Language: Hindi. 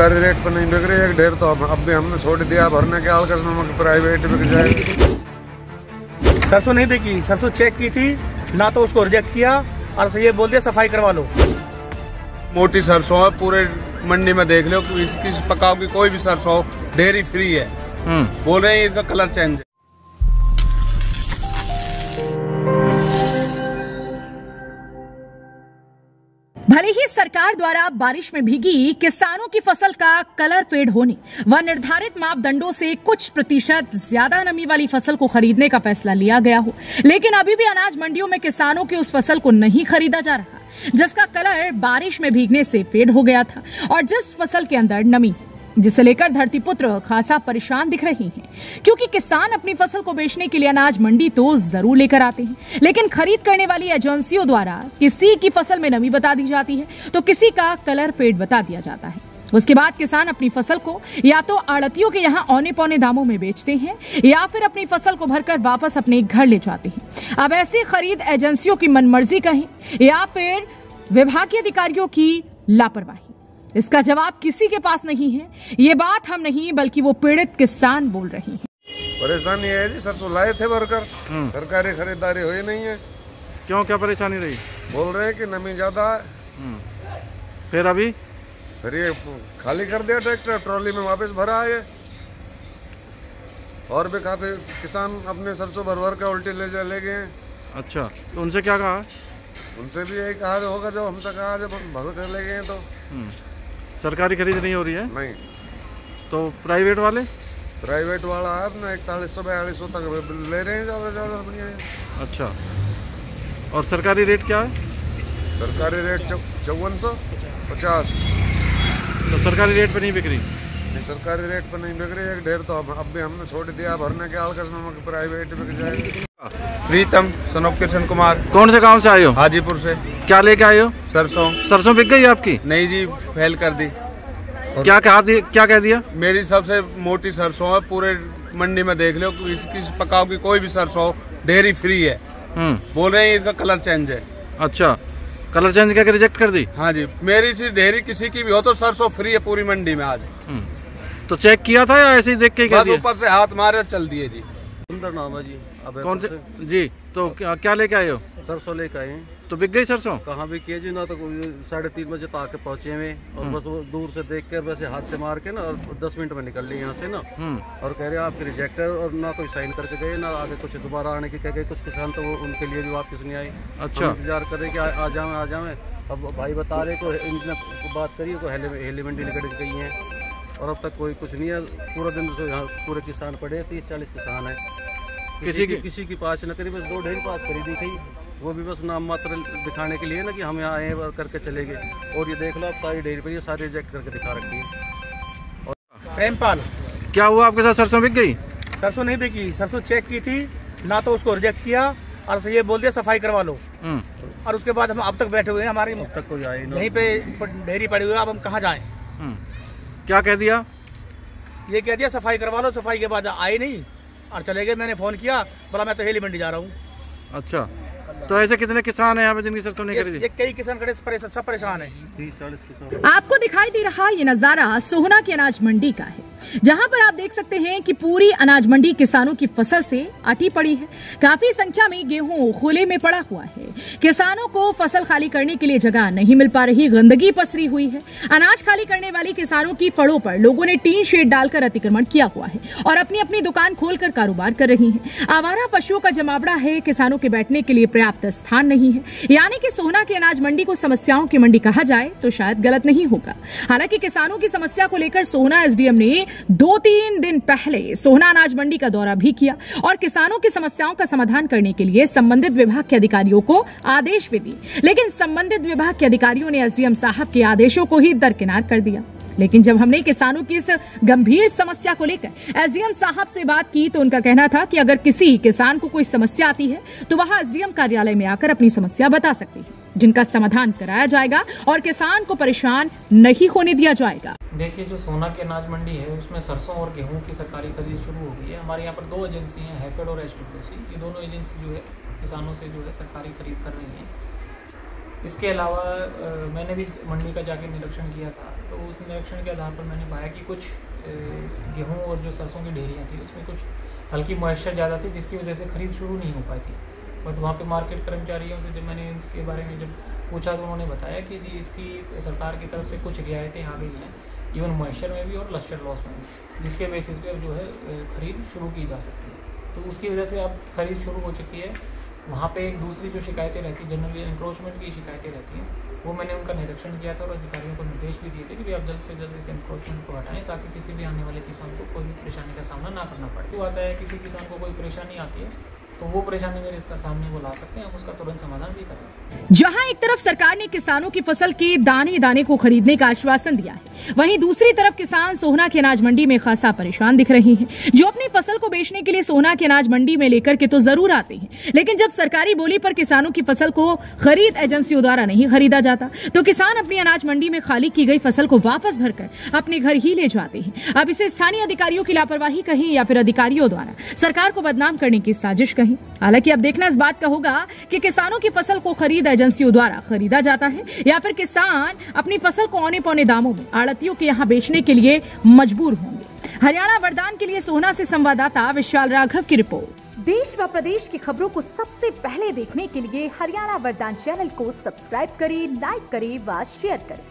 सरकारी रेट पर नहीं बिक रही है। ढेर तो अब भी हमने छोड़ दिया भरने के आलकस में, प्राइवेट बिक जाए। सरसों नहीं बिकी, सरसों चेक की थी ना, तो उसको रिजेक्ट किया और ये बोल दिया सफाई करवा लो। मोटी सरसों है, पूरे मंडी में देख लो, इसकी पकाओ की कोई भी सरसों डेयरी फ्री है। बोल रहे हैं इसका कलर चेंज है। भले ही सरकार द्वारा बारिश में भीगी किसानों की फसल का कलर फेड होने व निर्धारित मापदंडों से कुछ प्रतिशत ज्यादा नमी वाली फसल को खरीदने का फैसला लिया गया हो, लेकिन अभी भी अनाज मंडियों में किसानों की उस फसल को नहीं खरीदा जा रहा जिसका कलर बारिश में भीगने से फेड हो गया था और जिस फसल के अंदर नमी, जिसे लेकर धरतीपुत्र खासा परेशान दिख रही हैं, क्योंकि किसान अपनी फसल को बेचने के लिए अनाज मंडी तो जरूर लेकर आते हैं, लेकिन खरीद करने वाली एजेंसियों द्वारा किसी की फसल में नमी बता दी जाती है तो किसी का कलर फेड बता दिया जाता है। उसके बाद किसान अपनी फसल को या तो आड़तियों के यहाँ औने पौने दामों में बेचते हैं या फिर अपनी फसल को भरकर वापस अपने घर ले जाते हैं। अब ऐसी खरीद एजेंसियों की मनमर्जी कहें या फिर विभागीय अधिकारियों की लापरवाही, इसका जवाब किसी के पास नहीं है। ये बात हम नहीं बल्कि वो पीड़ित किसान बोल रहे हैं। परेशानी है जी, सरसों लाए थे भरकर, सरकारी खरीदारी हुई नहीं है। क्यों, क्या परेशानी रही? बोल रहे हैं कि नमी ज्यादा है। फिर ये खाली कर दिया ट्रैक्टर, ट्रॉली में वापस भरा है। और भी काफी किसान अपने सरसों भर भर के उल्टी ले गए हैं। अच्छा, तो उनसे क्या कहा? उनसे भी यही कहा होगा जो हमसे कहा, जब हम भर कर ले गए तो। सरकारी खरीद नहीं हो रही है? नहीं। तो प्राइवेट वाले? प्राइवेट वाला है अपना 4100-4200 तक ले रहे हैं, ज्यादा बढ़िया है। अच्छा, और सरकारी रेट क्या है? सरकारी रेट 5450। तो सरकारी रेट पे नहीं बिक रही? नहीं, सरकारी रेट पर नहीं बिक रही है। ढेर तो अब भी हमने छोड़ दिया भरने के आलकस में, प्राइवेट बिक जाए। प्रीतम सनोप कृष्ण कुमार। कौन से गांव से आए हो? हाजीपुर से। क्या लेके आए हो? सरसों। सरसों बिक गई आपकी? नहीं जी, फेल कर दी। क्या कह दिया? मेरी सबसे मोटी सरसों है, पूरे मंडी में देख लो, इसकी पकाओ की कोई भी सरसों डेयरी फ्री है। बोल रहे हैं इसका कलर चेंज है। अच्छा, कलर चेंज करके रिजेक्ट कर दी? हाँ जी, मेरी सी डेयरी किसी की भी हो तो सरसों फ्री है पूरी मंडी में आज। तो चेक किया था या ऐसे ही देख के कह दिया? ऊपर से हाथ मारे और चल दिए जी। सुंदर नाम है जी। अब कौन से जी? तो क्या लेके आए हो? सरसों लेके आए हैं। तो बिक गई सरसों? कहाँ भी किए जी, ना तो 3:30 बजे तक आके पहुंचे हुए और बस वो दूर से देख कर वैसे हाथ से मार के ना और 10 मिनट में निकल ली यहाँ से ना। और कह रहे हैं आपके रिजेक्टर, और ना कोई साइन करके गए ना आगे कुछ दोबारा आने की कह गए। कुछ किसान तो वो उनके लिए भी वापस नहीं आई। अच्छा, इंतजार कर रहे कि आ जाए। अब भाई बता रहे को इनने बात करिए को हेली मंडी निकल गई है और अब तक कोई कुछ नहीं है। पूरा दिन से यहाँ पूरे किसान पड़े, 30-40 किसान है। किसी की पास न करी, बस 2 ढेरी पास खरीदी थी, वो भी बस नाम मात्र दिखाने के लिए ना कि हम यहाँ आए और करके चले गए। और ये देख लो आप, सारी डेयरी पर ये सारी रिजेक्ट करके दिखा रखी है। और प्रेमपाल, क्या हुआ आपके साथ? सरसों बिक गई? सरसों नहीं बिकी, सरसों चेक की थी ना, तो उसको रिजेक्ट किया और ये बोल दिया सफाई करवा लो। और उसके बाद हम अब तक बैठे हुए हैं, हमारी अब तक कोई आए यहीं पे डेयरी पड़ी हुई है। अब हम कहाँ जाएं? क्या कह दिया? ये कह दिया सफाई करवा लो। सफाई के बाद आए नहीं और चले गए। मैंने फोन किया, बोला मैं तो हेली मंडी जा रहा हूँ। अच्छा, तो ऐसे कितने किसान हैं यहाँ पे जिनकी सरसों नहीं खरीदी? कई किसान खड़े सब परेशान है। 30-40 किसान। आपको दिखाई दे रहा ये नजारा सोहना की अनाज मंडी का है, जहां पर आप देख सकते हैं कि पूरी अनाज मंडी किसानों की फसल से अटी पड़ी है। काफी संख्या में गेहूं खुले में पड़ा हुआ है। किसानों को फसल खाली करने के लिए जगह नहीं मिल पा रही, गंदगी पसरी हुई है। अनाज खाली करने वाली किसानों की फड़ों पर लोगों ने टीन शेड डालकर अतिक्रमण किया हुआ है और अपनी अपनी दुकान खोलकर कारोबार कर रही हैं। आवारा पशुओं का जमावड़ा है, किसानों के बैठने के लिए पर्याप्त स्थान नहीं है। यानी कि सोहना की अनाज मंडी को समस्याओं की मंडी कहा जाए तो शायद गलत नहीं होगा। हालांकि किसानों की समस्या को लेकर सोहना एसडीएम ने 2-3 दिन पहले सोहना अनाज मंडी का दौरा भी किया और किसानों की समस्याओं का समाधान करने के लिए संबंधित विभाग के अधिकारियों को आदेश भी दिए, लेकिन संबंधित विभाग के अधिकारियों ने एसडीएम साहब के आदेशों को ही दरकिनार कर दिया। लेकिन जब हमने किसानों की इस गंभीर समस्या को लेकर एसडीएम साहब से बात की तो उनका कहना था कि अगर किसी किसान को कोई समस्या आती है तो वह एसडीएम कार्यालय में आकर अपनी समस्या बता सकती है, जिनका समाधान कराया जाएगा और किसान को परेशान नहीं होने दिया जाएगा। देखिए, जो सोहना की अनाज मंडी है उसमें सरसों और गेहूं की सरकारी खरीद शुरू हो गई है। हमारे यहाँ पर 2 एजेंसी हैं, हैफेड और एचडब्ल्यूसी। ये दोनों एजेंसी जो है किसानों से जो है सरकारी खरीद कर रही हैं। इसके अलावा मैंने भी मंडी का जाके निरीक्षण किया था, तो उस निरीक्षण के आधार पर मैंने पाया कि कुछ गेहूं और जो सरसों की ढेरियाँ थी उसमें कुछ हल्की मॉइस्चर ज़्यादा थी, जिसकी वजह से खरीद शुरू नहीं हो पाई थी। बट वहाँ पे मार्केट कर्मचारियों से जब मैंने इसके बारे में जब पूछा तो उन्होंने बताया कि जी इसकी सरकार की तरफ से कुछ रियायतें आ गई हैं, इवन मॉइस्चर में भी और लस्टर लॉस में भी, जिसके बेसिस पे अब जो है खरीद शुरू की जा सकती है। तो उसकी वजह से अब खरीद शुरू हो चुकी है। वहाँ पे एक दूसरी जो शिकायतें रहती, जनरली इंक्रोचमेंट की शिकायतें रहती हैं, वो मैंने उनका निरीक्षण किया था और अधिकारियों को निर्देश भी दिए थे कि आप जल्द से जल्द इस इंक्रोचमेंट को हटाएं, ताकि किसी भी आने वाले किसान को कोई भी परेशानी का सामना ना करना पड़े। तो आता है किसी किसान को कोई परेशानी आती है तो वो परेशानी मेरे सामने वो ला सकते हैं, हम उसका तुरंत समाधान भी करेंगे। जहां एक तरफ सरकार ने किसानों की फसल के दाने दाने को खरीदने का आश्वासन दिया है, वहीं दूसरी तरफ किसान सोहना की अनाज मंडी में खासा परेशान दिख रहे हैं। जो अपनी फसल को बेचने के लिए सोहना की अनाज मंडी में लेकर के तो जरूर आते हैं, लेकिन जब सरकारी बोली पर किसानों की फसल को खरीद एजेंसियों द्वारा नहीं खरीदा जाता तो किसान अपनी अनाज मंडी में खाली की गई फसल को वापस भरकर अपने घर ही ले जाते हैं। अब इसे स्थानीय अधिकारियों की लापरवाही कहें या फिर अधिकारियों द्वारा सरकार को बदनाम करने की साजिश कहें। हालांकि अब देखना इस बात का होगा कि किसानों की फसल को खरीद एजेंसियों द्वारा खरीदा जाता है या फिर किसान अपनी फसल को औने पौने दामों में आड़तियों के यहाँ बेचने के लिए मजबूर होंगे। हरियाणा वरदान के लिए सोहना से संवाददाता विशाल राघव की रिपोर्ट। देश व प्रदेश की खबरों को सबसे पहले देखने के लिए हरियाणा वरदान चैनल को सब्सक्राइब करें, लाइक करें व शेयर करें।